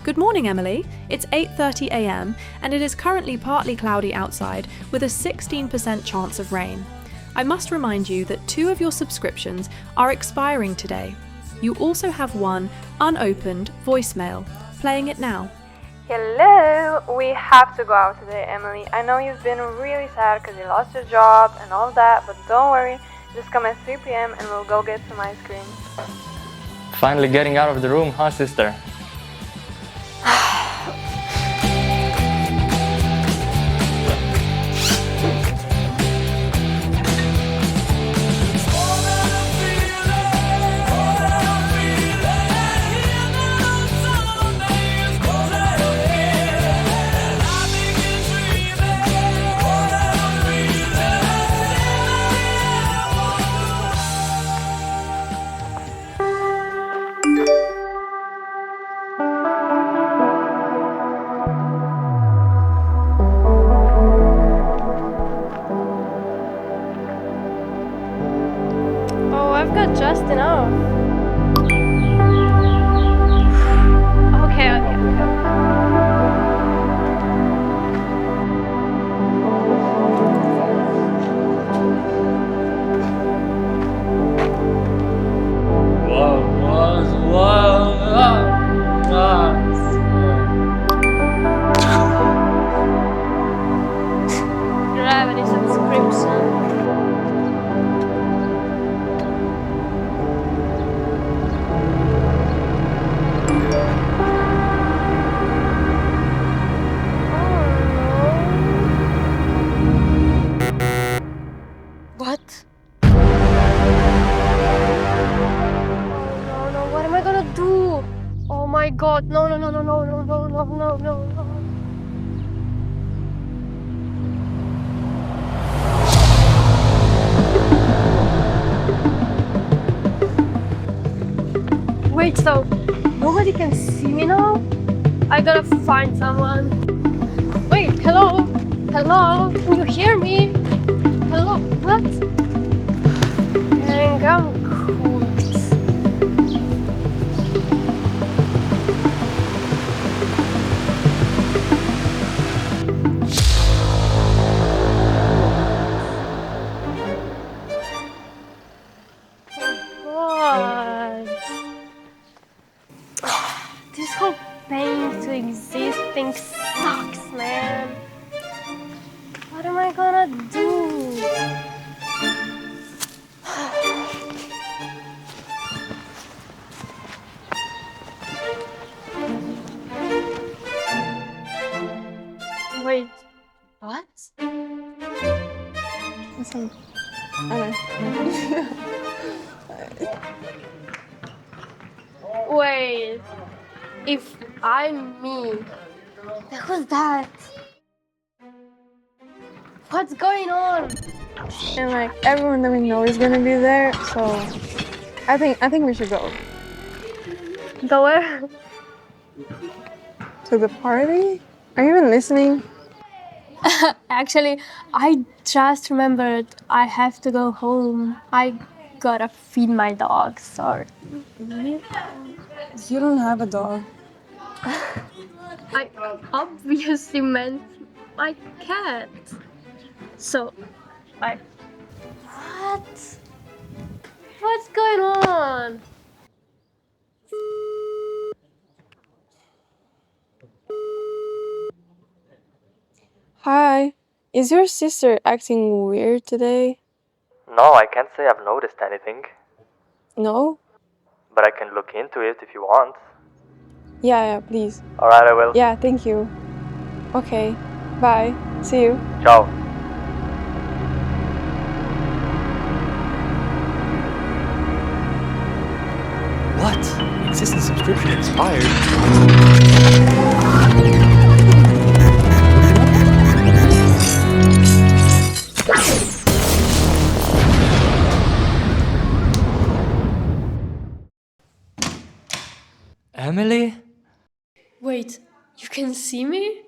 Good morning, Emily. It's 8:30 a.m. and it is currently partly cloudy outside with a 16% chance of rain. I must remind you that 2 of your subscriptions are expiring today. You also have one unopened voicemail. Playing it now. Hello! We have to go out today, Emily. I know you've been really sad because you lost your job and all that, but don't worry. Just come at 3 p.m. and we'll go get some ice cream. Finally getting out of the room, huh, sister? Oh, I've got just enough. Okay. Gravity subscription. What? Oh no, what am I gonna do? Oh my god, no. Wait, so nobody can see me now? I gotta find someone. Wait, hello? Hello? Can you hear me? Hello? What? Dang, I'm cooked. God. This whole paying to exist thing sucks, man. What am I gonna do? Wait, what? Wait, if I'm me, then who's that? What's going on? And like everyone that we know is gonna be there, so I think we should go Go where? to the party. Are you even listening? Actually, I just remembered I have to go home. I gotta feed my dog, sorry. You don't have a dog. I obviously meant my cat. So, I... What? What's going on? Hi. Is your sister acting weird today? No, I can't say I've noticed anything, No? but I can look into it if you want. Yeah, please. Alright, I will. Yeah, thank you. Okay. Bye. See you. Ciao. What? Existing subscription expired? Emily? Wait, you can see me?